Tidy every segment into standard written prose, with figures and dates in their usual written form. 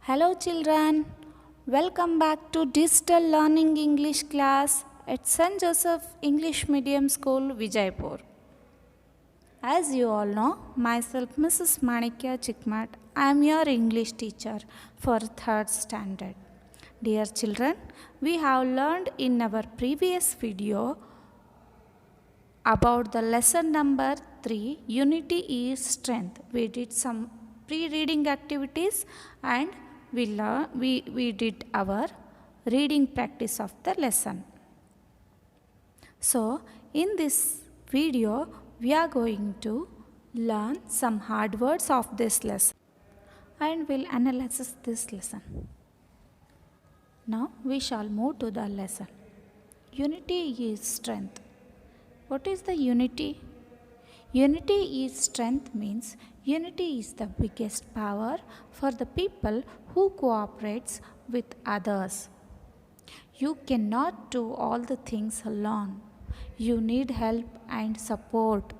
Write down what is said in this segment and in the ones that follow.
Hello children, welcome back to Digital Learning English class at St. Joseph English Medium School, Vijaypur. As you all know, myself Mrs. Manikya Chikmat, I am your English teacher for 3rd standard. Dear children, we have learned in our previous video about the lesson number 3, Unity is Strength. We did some pre-reading activities and we did our reading practice of the lesson. So, in this video, we are going to learn some hard words of this lesson and will analyze this lesson. Now, we shall move to the lesson. Unity is strength. What is the unity? Unity is strength means unity is the biggest power for the people who cooperates with others. You cannot do all the things alone. You need help and support.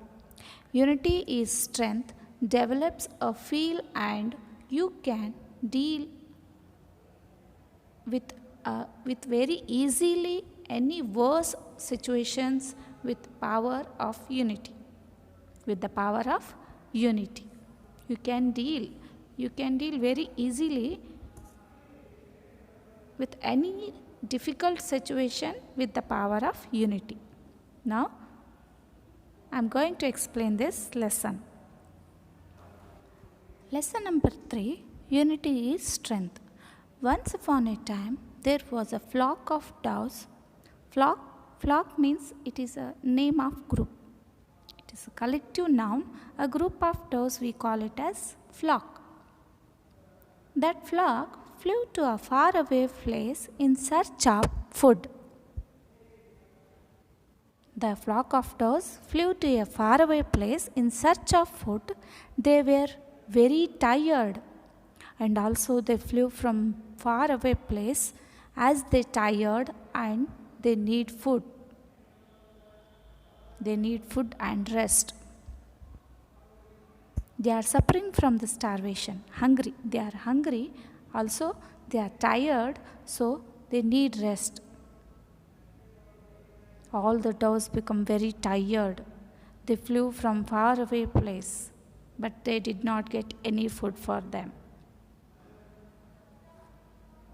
Unity is strength develops a feel and you can deal with very easily any worse situations with power of unity. With the power of unity, you can deal very easily with any difficult situation with the power of unity. Now, I am going to explain this lesson. Lesson number 3, Unity is Strength. Once upon a time, there was a flock of doves. Flock means it is a name of group. It is a collective noun. A group of doves, we call it as flock. That flock flew to a faraway place in search of food. The flock of doves flew to a faraway place in search of food. They were very tired and also they flew from faraway place as they tired and they need food. They need food and rest. They are suffering from the starvation, hungry. They are hungry, also they are tired, so they need rest. All the doves become very tired. They flew from far away place, but they did not get any food for them.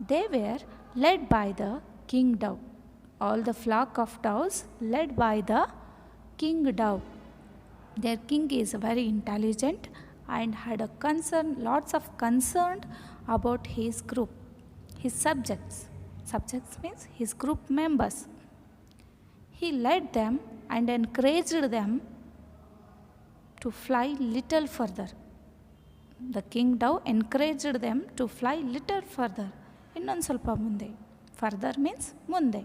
They were led by the king dove. All the flock of doves led by the king dove. Their king is very intelligent and had a lots of concern about his group, his subjects. Subjects means his group members. He led them and encouraged them to fly little further. The king dove encouraged them to fly little further. Innondu ಸ್ವಲ್ಪ ಮುಂದೆ. Further means ಮುಂದೆ.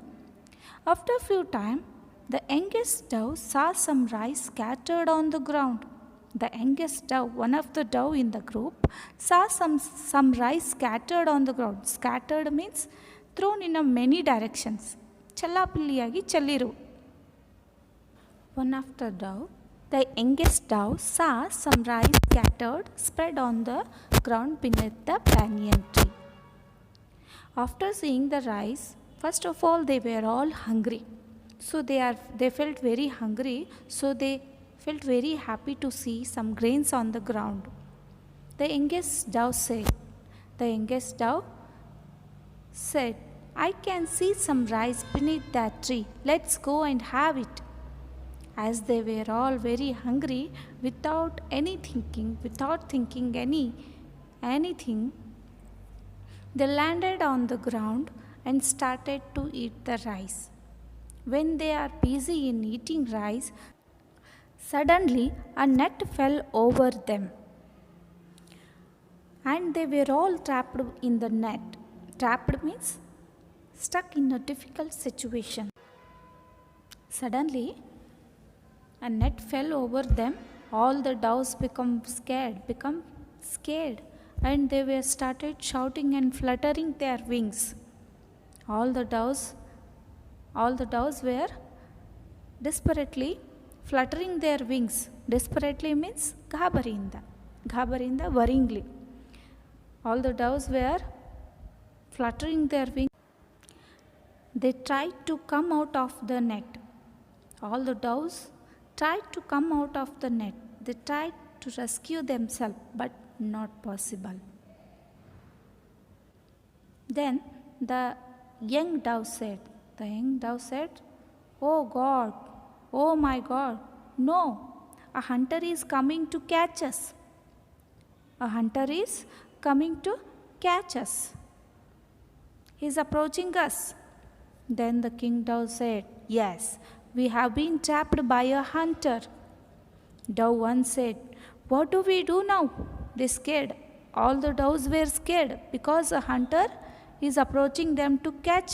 After a few time, the youngest dove saw some rice scattered on the ground. The youngest dove, one of the dove in the group, saw some rice scattered on the ground. Scattered means thrown in a many directions. Challapilliyagi challiru. One of the dove, the youngest dove saw some rice scattered, spread on the ground beneath the banyan tree. After seeing the rice, first of all they were all hungry. So they felt very hungry, so they felt very happy to see some grains on the ground. The youngest dove said, I can see some rice beneath that tree. Let's go and have it. As they were all very hungry, without thinking anything, they landed on the ground and started to eat the rice. When they are busy in eating rice, suddenly a net fell over them and they were all trapped in the net. Trapped means stuck in a difficult situation. Suddenly a net fell over them. All the doves become scared and they were started shouting and fluttering their wings. All the doves were desperately fluttering their wings. Desperately means ಗಾಬರಿಯಿಂದ worryingly. All the doves were fluttering their wings. They tried to come out of the net. All the doves tried to come out of the net. They tried to rescue themselves, but not possible. Then the young dove said, "Oh God, oh my God, no, a hunter is coming to catch us. A hunter is coming to catch us. He is approaching us." Then the king dove said, "Yes, we have been trapped by a hunter." Dove 1 said, "What do we do now?" They scared. All the doves were scared because a hunter is approaching them to catch.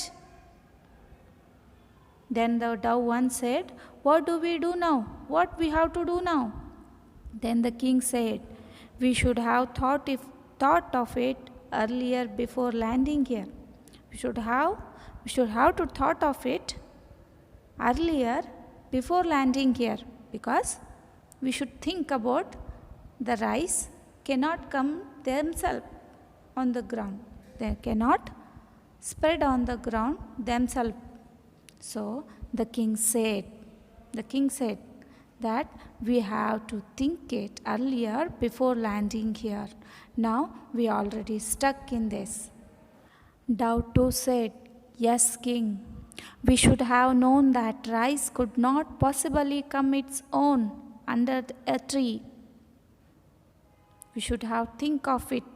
Then the dove 1 said, "What do we do now? What we have to do now?" Then the king said, "We should have thought of it earlier before landing here. We should have to thought of it earlier before landing here, because we should think about the rice cannot come themselves on the ground. They cannot spread on the ground themselves." So the king said that we have to think it earlier before landing here. Now we already stuck in this. Dove 2 said, "Yes, king, we should have known that rice could not possibly come its own under a tree. We should have think of it."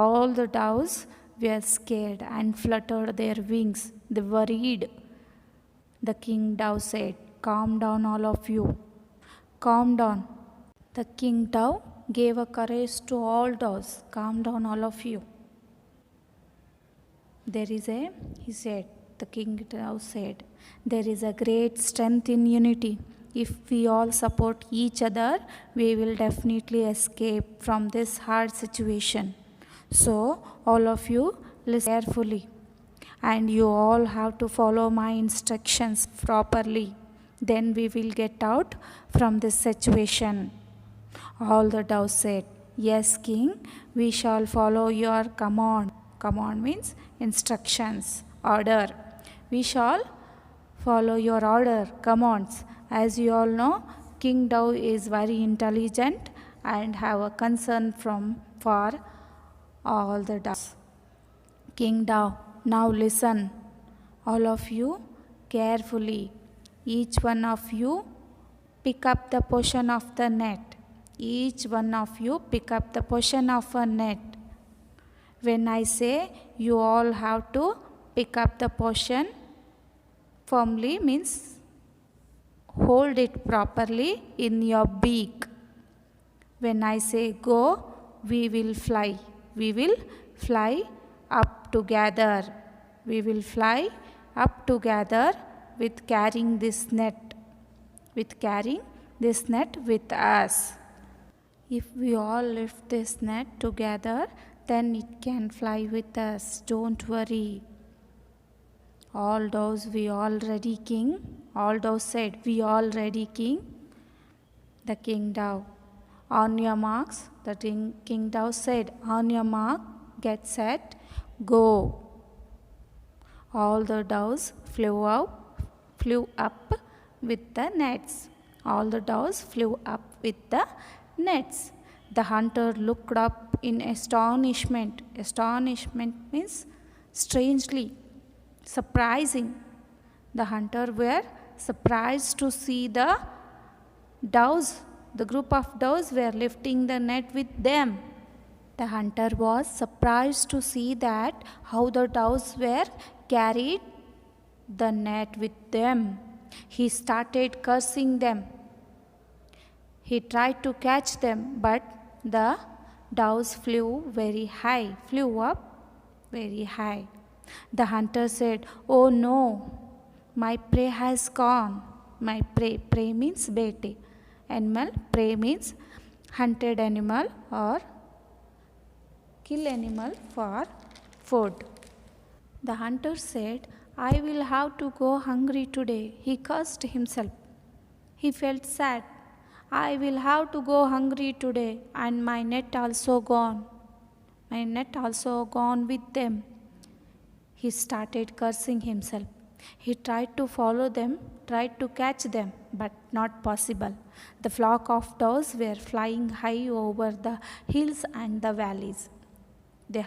All the doves were scared and fluttered their wings. They worried. The king dove said, "Calm down, all of you. Calm down." The king dove gave a courage to all doves. "Calm down, all of you. The king dove said, "There is a great strength in unity. If we all support each other, we will definitely escape from this hard situation. So, all of you listen carefully, and you all have to follow my instructions properly. Then we will get out from this situation." All the doves said, "Yes, king, we shall follow your command." Command means instructions, order. We shall follow your order, commands. As you all know, King Dove is very intelligent and have a concern for all the doves. King Dove, now listen, all of you carefully. Each one of you pick up the portion of the net. Each one of you pick up the portion of a net. When I say, you all have to pick up the portion firmly, means hold it properly in your beak. When I say go, we will fly. We will fly up together. We will fly up together with carrying this net. With carrying this net with us. If we all lift this net together, then it can fly with us. Don't worry. All doves, we all ready, king. All doves said, "We all ready, king." The king dove, "On your marks," the king dove said, "On your mark, get set, go." All the doves flew up with the nets. All the doves flew up with the nets. The hunter looked up in astonishment. Astonishment means strangely, surprising. The hunter were surprised to see the doves. The group of doves were lifting the net with them. The hunter was surprised to see that how the doves were carried the net with them. He started cursing them. He tried to catch them, but the doves flew up very high. The hunter said, "Oh no, my prey has gone." My prey means bete. Animal, prey means hunted animal or kill animal for food. The hunter said, "I will have to go hungry today." He cursed himself. He felt sad. "I will have to go hungry today, and my net also gone." My net also gone with them. He started cursing himself. He tried to follow them, tried to catch them, but not possible. The flock of doves were flying high over the hills and the valleys. They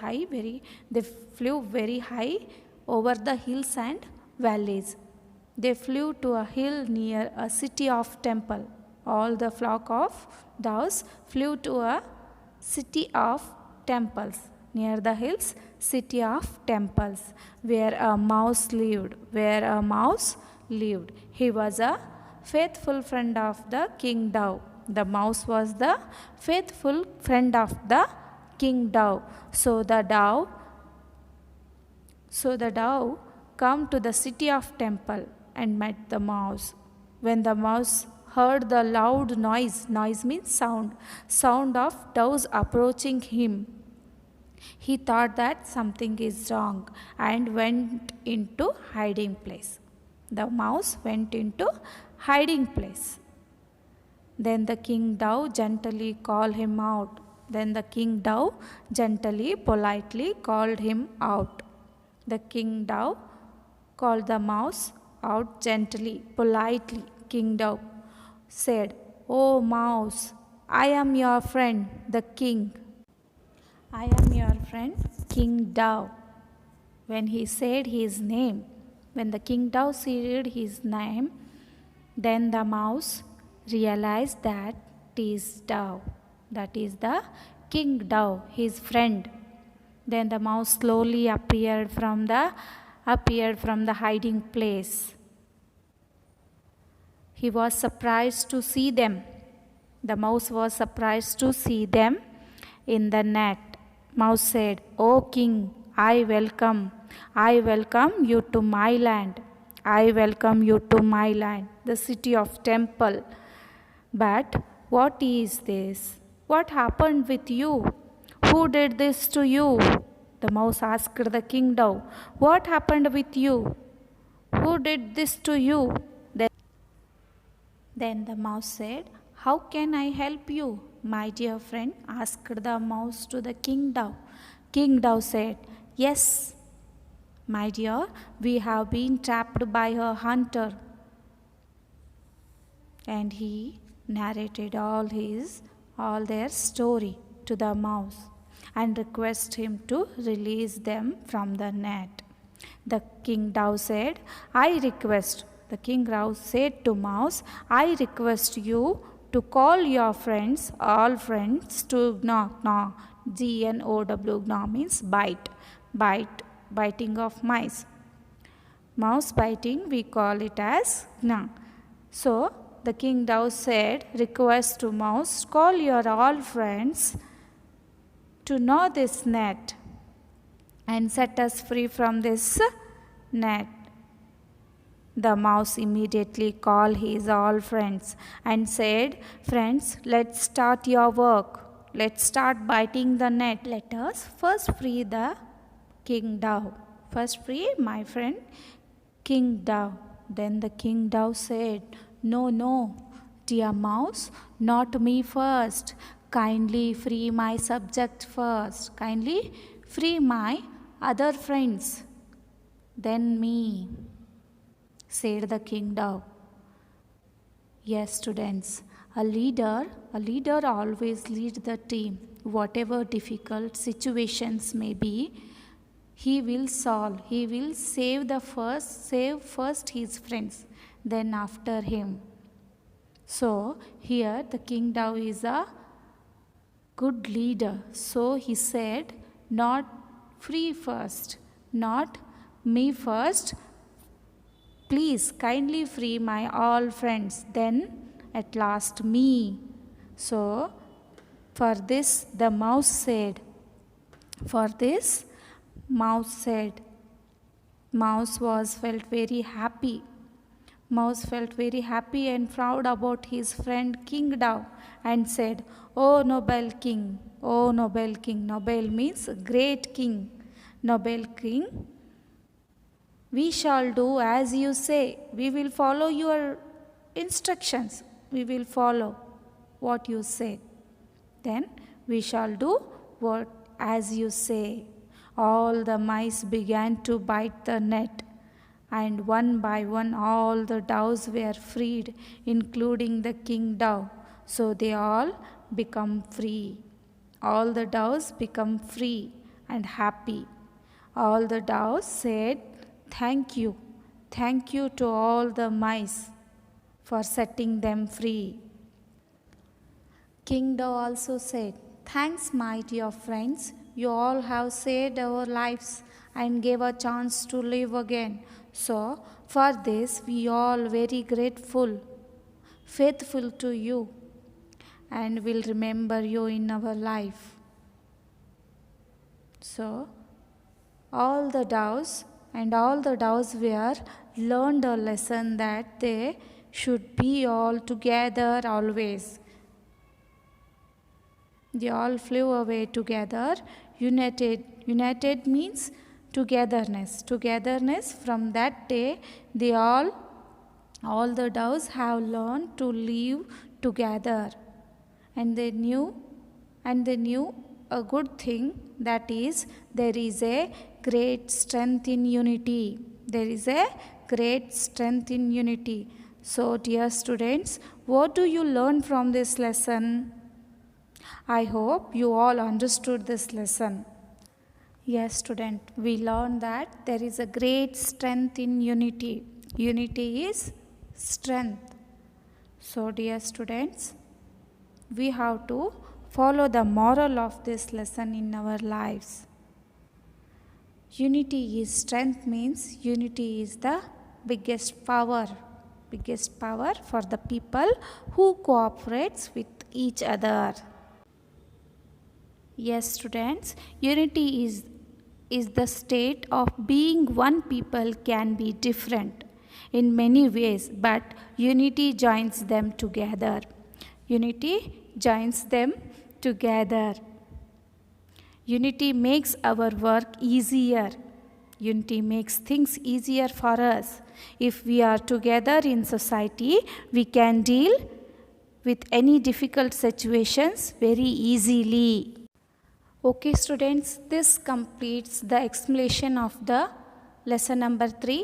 flew very high over the hills and valleys. They flew to a hill near a city of temple. All the flock of doves flew to a city of temples. Near the hills, city of temples, where a mouse lived. Where a mouse lived. He was a faithful friend of the king dove. The mouse was the faithful friend of the king dove. So the dove come to the city of temple and met the mouse. When the mouse heard the loud noise means sound of doves approaching him, he thought that something is wrong and went into hiding place. The mouse went into hiding place. Then the king dove gently called him out. Then the king dove gently, politely called him out. The king dove called the mouse out gently, politely. King dove said, "Oh mouse, I am your friend, the king. I am your friend, King Dove." When he said his name, when the king dove said his name, then the mouse realized that it is dove. That is the king dove, his friend. Then the mouse slowly appeared from the hiding place. He was surprised to see them. The mouse was surprised to see them in the net. Mouse said, "O king, I welcome you to my land. I welcome you to my land, the city of temple. But what is this? What happened with you? Who did this to you?" The mouse asked the king dove, "What happened with you? Who did this to you?" Then the mouse said, "How can I help you, my dear friend?" asked the mouse to the king dove. King dove said, "Yes, my dear, we have been trapped by a hunter." And he narrated all their story to the mouse and requested him to release them from the net. The king dove said, the king dove said to mouse, "I request you to call your friends, all friends, to gnaw. Gnow, gnaw means biting of mice. Mouse biting, we call it as gnaw. So the king dove said, request to mouse, call your all friends to gnaw this net and set us free from this net. The mouse immediately called his all friends and said, "Friends, let's start your work. Let's start biting the net. Let us first free the king dove. First free my friend king dove." Then the king dove said, No, dear mouse, not me first. Kindly free my subject first. Kindly free my other friends. Then me," said the king dove. Yes, students, a leader always leads the team. Whatever difficult situations may be, he will solve. He will save first his friends, then after him. So here the king dove is a good leader. So he said, not free first, not me first. Please kindly free my all friends, then at last me. So for this the mouse said, mouse felt very happy. Mouse felt very happy and proud about his friend King Dove and said, "O noble king, O noble king." Noble means great king. Noble king, we shall do as you say. We will follow your instructions. We will follow what you say. Then we shall do as you say. All the mice began to bite the net, and one by one all the doves were freed, including the king dove. So they all become free. All the doves become free and happy. All the doves said, "Thank you. Thank you to all the mice for setting them free." King Dove also said, "Thanks, my dear friends. You all have saved our lives and gave a chance to live again. So, for this, we all very grateful, faithful to you, and will remember you in our life." So, all the doves were learned a lesson that they should be all together always. They all flew away together, united. United means togetherness. Togetherness. From that day, all the doves have learned to live together, and they knew a good thing, that is, there is a great strength in unity. There is a great strength in unity. So, dear students, what do you learn from this lesson? I hope you all understood this lesson. Yes, student, we learned that there is a great strength in unity. Unity is strength. So, dear students, we have to follow the moral of this lesson in our lives. Unity is strength means unity is the biggest power for the people who cooperates with each other. Yes, students, unity is the state of being one. People can be different in many ways, but unity joins them together. Unity joins them together. Unity makes our work easier. Unity makes things easier for us. If we are together in society, we can deal with any difficult situations very easily. Okay, students, this completes the explanation of the lesson number 3.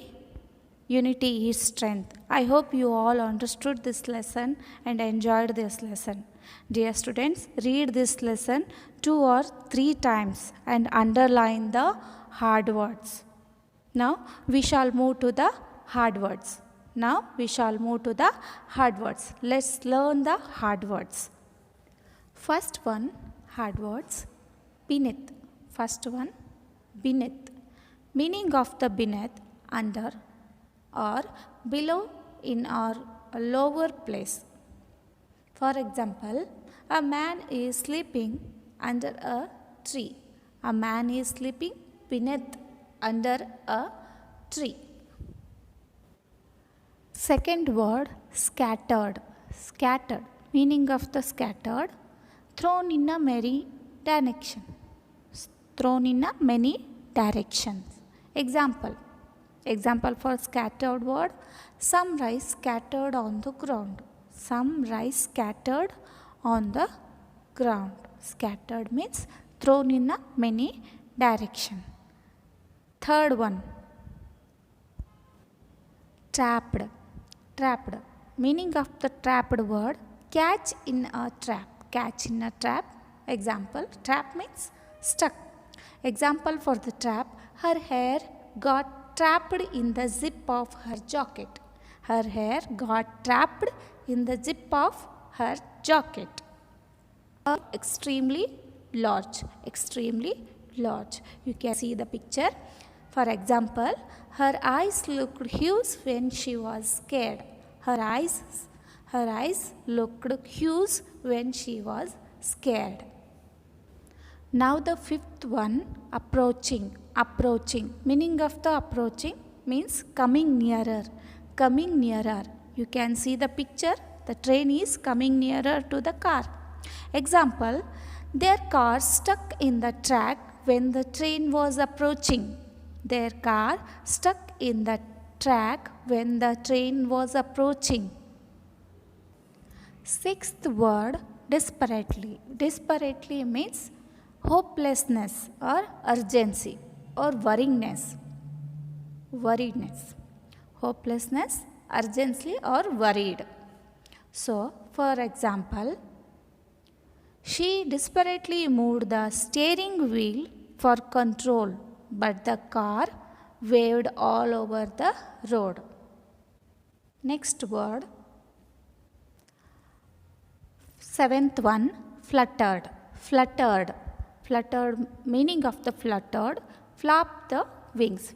Unity is strength. I hope you all understood this lesson and enjoyed this lesson. Dear students, read this lesson 2 or 3 times and underline the hard words. Now we shall move to the hard words. Let's learn the hard words. First one, hard words. Beneath. First one, beneath. Meaning of the beneath, under or below, in or a lower place. For example, a man is sleeping under a tree. A man is sleeping beneath, under a tree. Second word, scattered. Scattered. Meaning of the scattered, thrown in a many direction. Thrown in a many directions. Example for scattered word, some rice scattered on the ground. Some rice scattered on the ground. Scattered means thrown in a many direction. Third one, trapped. Trapped. Meaning of the trapped word, catch in a trap. Catch in a trap. Example, trap means stuck. Example for the trap, her hair got trapped in the zip of her jacket. Her hair got trapped in the zip of her jacket. Extremely large. Extremely large. You can see the picture. For example, her eyes looked huge when she was scared. Her eyes looked huge when she was scared. Now the fifth one, approaching. Approaching. Meaning of the approaching means coming nearer. Coming nearer. You can see the picture. The train is coming nearer to the car. Example, their car stuck in the track when the train was approaching. Their car stuck in the track when the train was approaching. Sixth word, desperately. Desperately means hopelessness or urgency or worryingness. Hopelessness, urgency or worried. So for example, she desperately moved the steering wheel for control, but the car waved all over the road. Next word, seventh one, fluttered. Fluttered, meaning of the fluttered, flap the wings.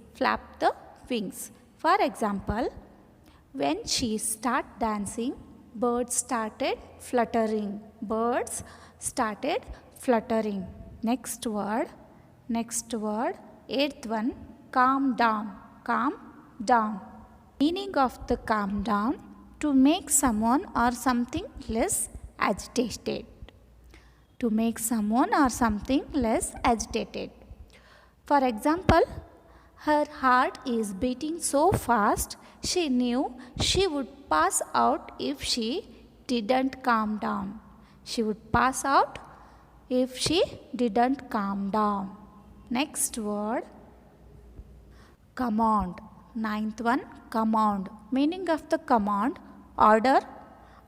For example, when she started dancing, birds started fluttering. Next word, eighth one, calm down. Meaning of the calm down, to make someone or something less agitated. For example, her heart is beating so fast, she knew she would pass out if she didn't calm down. Next word, command. Ninth one, command. Meaning of the command, order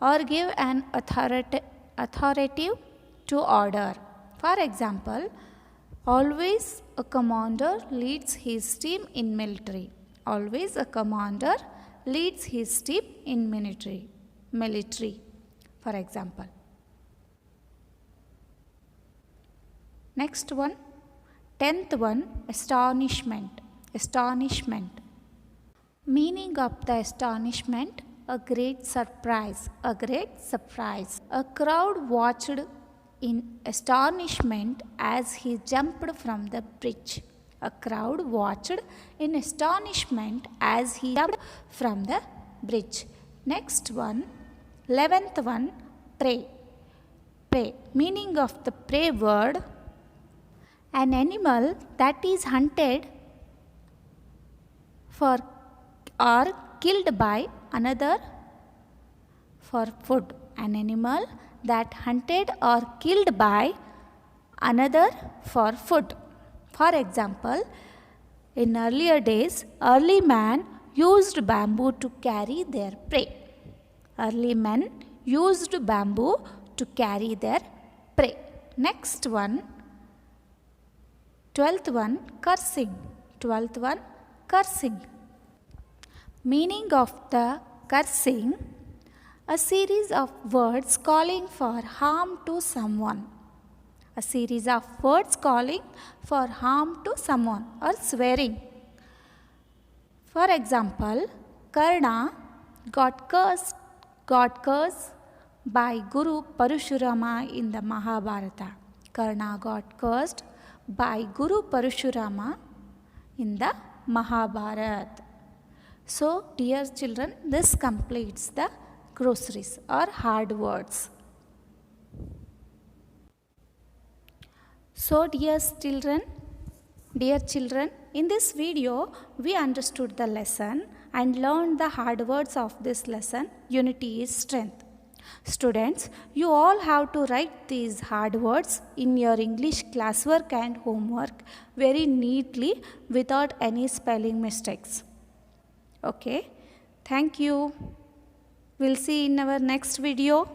or give an authoritative to order. For example, always a commander leads his team in military. For example. Next one, 10th one, astonishment. Meaning of the astonishment, a great surprise. A crowd watched in astonishment as he jumped from the bridge. Next one, 11th one, prey. Meaning of the prey word, an animal that is hunted for or killed by another for food. An animal that hunted or killed by another for food. For example, in earlier days, early man used bamboo to carry their prey. Next one, 12th one, cursing. Meaning of the cursing, a series of words calling for harm to someone. Or swearing. For example, Karna got cursed by Guru Parashurama in the Mahabharata. So, dear children, this completes the groceries or hard words. So, dear children, in this video, we understood the lesson and learned the hard words of this lesson, unity is strength. Students, you all have to write these hard words in your English classwork and homework very neatly without any spelling mistakes. Okay, thank you. We'll see in our next video.